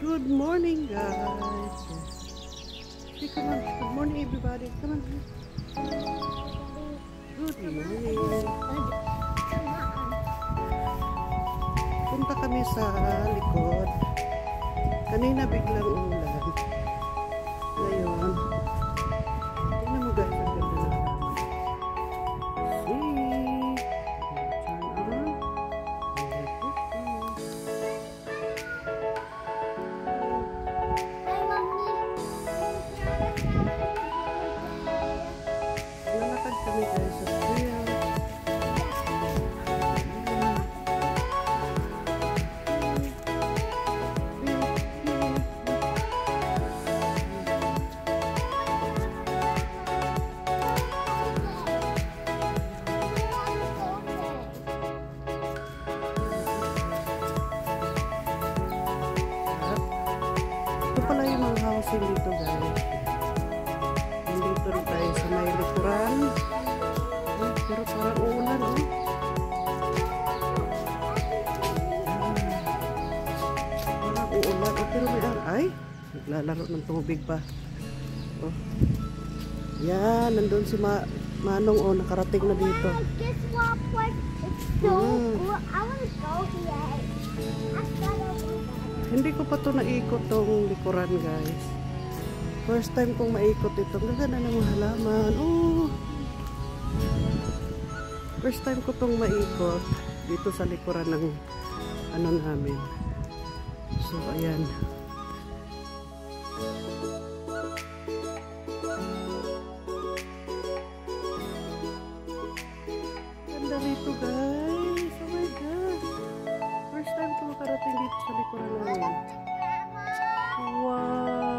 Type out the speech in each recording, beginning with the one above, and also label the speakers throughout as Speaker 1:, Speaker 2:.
Speaker 1: Good morning, guys. Hey, come on. Good morning, everybody. Come on. Good morning. Punta kami sa likod. Kanina biglang umulan. Ngayon, tingnan mo guys, ang ganda ng halaman. See? Turn on. Lalakad kami guys sa trail. Ito pala yung mga housing dito guys. Nandito rin tayo sa may likuran. Ay, pero parang uulan oh. Parang uulan oh, pero may ay, naglalaro ng tubig pa. Oh. Yan, nandun si Manong oh, nakarating na dito.
Speaker 2: Guess what part is so cool? I want to go here.
Speaker 1: Hindi ko pa ito naikot tong likuran guys. First time kong maikot ito. Gagana ng mga halaman. Oh. First time ko itong maikot dito sa likuran ng ano namin. So ayan. Ganda rito guys. Oh my God. First time ko makarating dito sa likuran namin. Wow.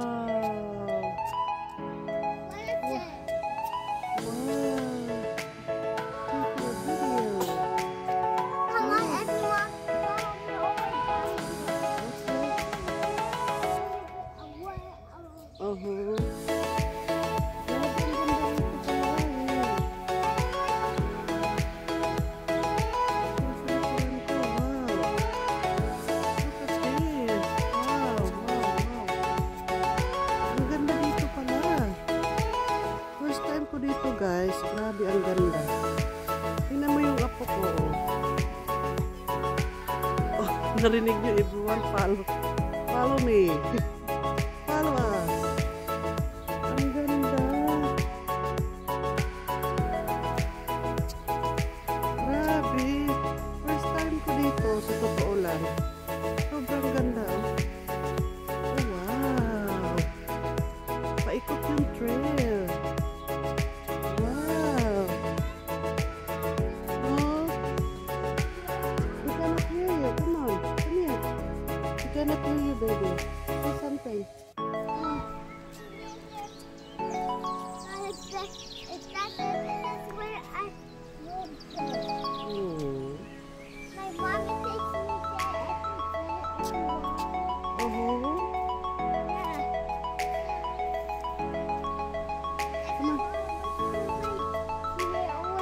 Speaker 1: Dito guys, grabe ang ganda. Tingnan mo yung apo ko. Oh, narinig nyo everyone, follow me. Follow us. Ang ganda. Grabe. First time ko dito, sa totoo lang. Sobrang ganda. Oh, wow. Paikot yung trail. I cannot hear you, baby. Say something.
Speaker 2: That's where I would go. My mommy takes me there every day.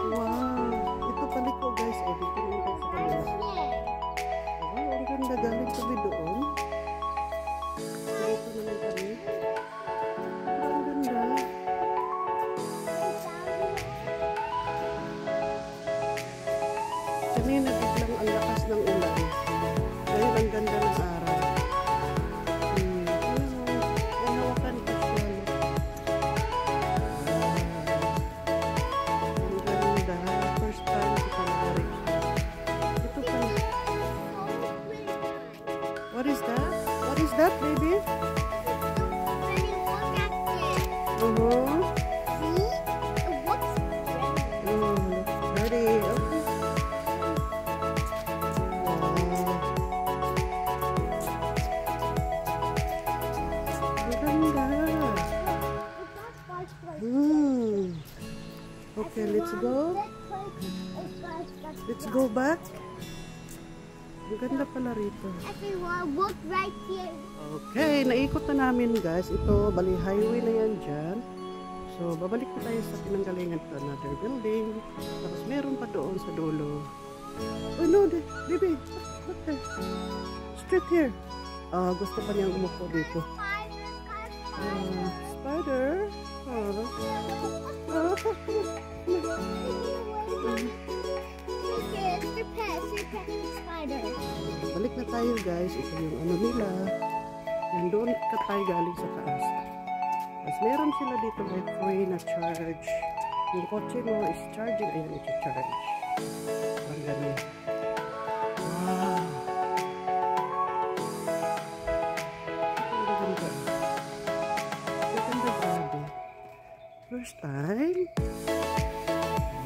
Speaker 1: Wow. Ito paliko guys. Oh, dito naman tayo sa kanila. Wow, ang ganda. Galing kami doon. Dito naman kami. Ang ganda. Kanina biglang ang lakas ng ulan. Dahil ang ganda ng araw. Nahawakan ko siya. Ang ganda. First time ko talaga rin siya. Ito pala. What is that? What is that, baby? Ready? Okay. Wow. Ganda. Okay, let's go. Let's go back. Ang ganda pala rito.
Speaker 2: Look right here.
Speaker 1: Okay, naikot na namin guys. Ito, bali highway na yan dyan. So, babalik na tayo sa pinanggalingan to another building. Tapos meron pa doon sa dulo. Oh no, baby. Look there. Straight here. Gusto pa niyang umupo dito. Spider? Balik na tayo guys. Ito yung ano nila. Nandun ka tayo galing sa taas. Tapos meron sila dito may free na charge. Yung kotse mo is charging. Ayan, iti-charge. Ang ganun. Wow! Ang ganda. Ang ganda grabe. First time.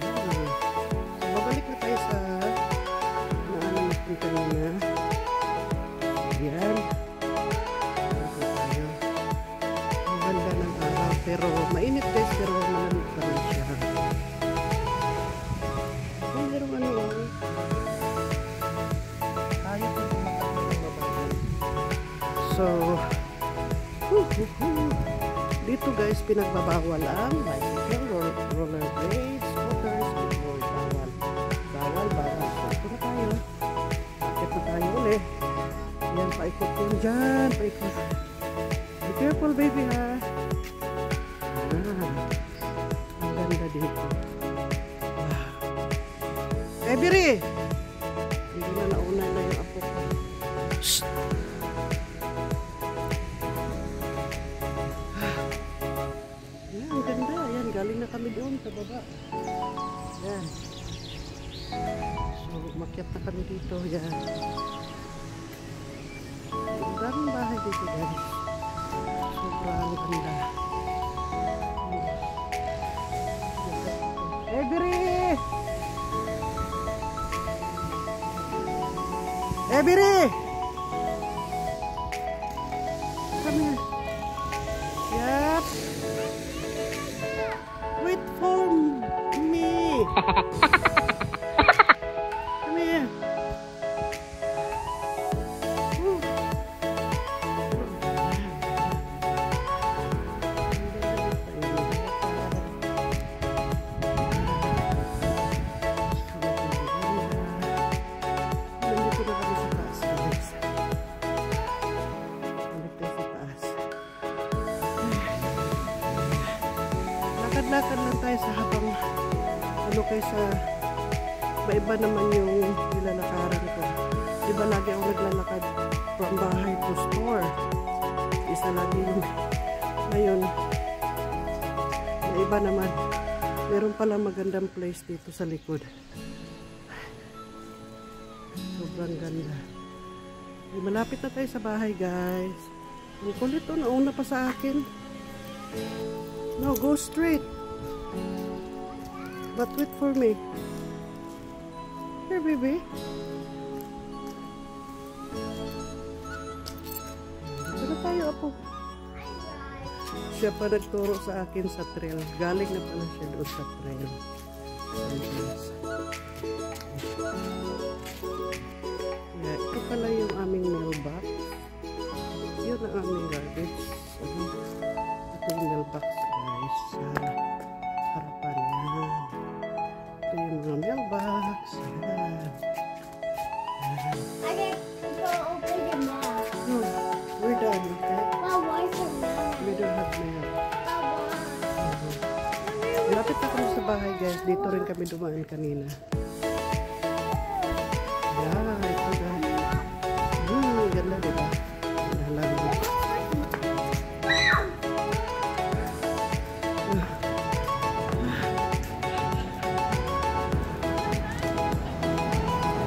Speaker 1: Ayan. Babalik na tayo sa naano natin kanina. Ayan. Ang ganda ng araw. Pero mainit guys, pero malamig pa rin siya. Ay, merong ano tayo pa yung mabagal. So, dito guys, pinagbabawal ang bicycle, rollerblades, scooters, skateboard. Bawal. So, ito na tayo. Akit na tayo ulit. Yan, paikot yun dyan. Paikot. Be careful, baby, ha? Ang ganda dito. Wow. Biri! Hindi na nauna na yung apo ko. Shhh! Yan, ang ganda. Yan, galing na kami doon sa baba. Yan. So, umakyat na kami dito. Yan. Ang daming bahay dito, guys. Sobrang ganda. Biri! Biri! Come here. Yep. Wait for me. Come here. Lakad-lakad lang tayo sa habang ano kaysa iba naman yung nilalakaran ko. Diba lagi ako naglalakad from bahay to store. Isa lagi yung ngayon na iba naman. Meron pala magandang place dito sa likod. Sobrang ganda. Malapit na tayo sa bahay guys. Ang kulit to, nauna pa sa akin. No, go straight. But wait for me. Here, baby. Dito na tayo, apo. Siya pa nagturo sa akin sa trail. Galing na pala siya doon sa trail. Yeah, ito pala yung aming mailbox. Yun ang aming garbage. Ito yung mailbox. Sa harapan yan. Ito yung mga mailbox. Yan.
Speaker 2: I can go open it now.
Speaker 1: No, we're done, okay?
Speaker 2: Well, why is it now?
Speaker 1: We don't have mail.
Speaker 2: Why?
Speaker 1: Malapit na kami sa bahay guys. Dito rin kami dumaan kanina. Yan, ito guys. Ganda diba? Ganda lang.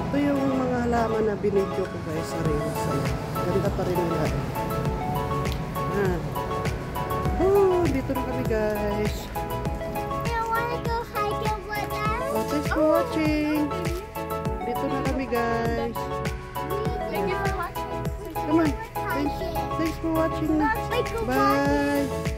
Speaker 1: Ito yung mga halaman na binidyo ko guys sa reels. Ganda pa rin nila. Dito na kami guys.
Speaker 2: You wanna go hiking with us?
Speaker 1: Oh, thanks for watching. Dito na kami guys.
Speaker 2: Thank you for watching.
Speaker 1: Come on. Thanks for watching.
Speaker 2: Bye.
Speaker 1: Bye.